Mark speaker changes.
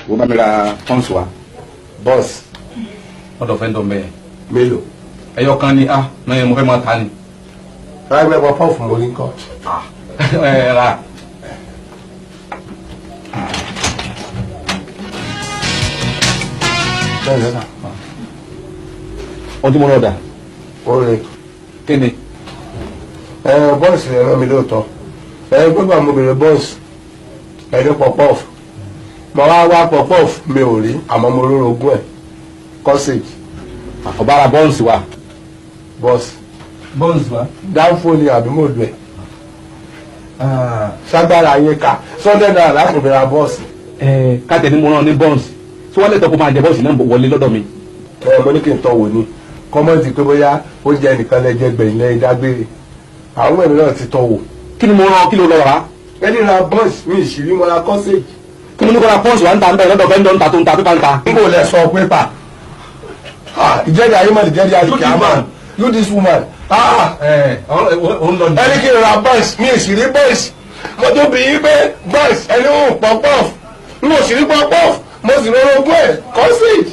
Speaker 1: wo bá mi ra Bonse wa.
Speaker 2: Bonse.
Speaker 1: Ọ̀dọ̀ fẹ́ ń dọ̀ mẹ́ẹ̀.
Speaker 2: Mélòó.
Speaker 1: Ẹyọ kan ni náà mo fẹ́ máa ta ni.
Speaker 2: Ráìgbẹ́ pọ̀ pọ̀ fún orí nǹkan.
Speaker 1: Ẹ ra.
Speaker 2: Bẹ́ẹ̀ ni.
Speaker 1: Ohun tí mo lọ dà.
Speaker 2: Oore.
Speaker 1: Kí ni?
Speaker 2: Bonse rẹ̀ rán mi lóòótọ́. Gbọ́dọ̀ mo bèrè Bonse. Ẹni pọ̀pọ́f. Mo wá pọ̀pọ́f mi ò rí àmọ́ mo róró ogún ẹ̀. Sausage.
Speaker 1: Ọ̀bára Bonse wa.
Speaker 2: Bonse wa. Dáńfó ni àbí mo dùn ẹ̀. Ságbára yín ká. Sunday náà lákùnrin ra Bonse.
Speaker 1: Káàtẹ̀ ni mo rán ní Bonse. Tí wọ́n lè tọ́ kó máa jẹ Bonse náà wọlé lọ́dọ̀ mi.
Speaker 2: Mo ní kí n tọ́ wò ni. Kọ́mọ́ntì pé bóyá oúnjẹ nìkan lẹ́jẹ̀ gbẹ̀yìn lẹ́yìn dágbére. Àwọn ẹ̀mí náà ti tọ́ wò.
Speaker 1: Kí ni mo rán kí ló lọ rà?
Speaker 2: Ẹni ra Bonse mi ìṣìrí mo ra sausage.
Speaker 1: Kí ni mo ní kó ra Bonse wa ń ta ń bẹ̀ lọ́dọ̀ fẹ́ ń dọ̀ ń ta tó ń ta pípa ń ta.
Speaker 2: N kò lè sọ pépà. Ìjẹ́rìí ayé máa ìjẹ́rìí ayé kìá máa. You this woman. Ẹni kí n ra Bonse mi ìṣìrí Bonse. Mo tó bí yín pé Bonse ẹni ń pọ̀pọ̀. N ò sì rí pọ̀pọ̀. Mo sì rọrùn ogún ẹ̀ sausage.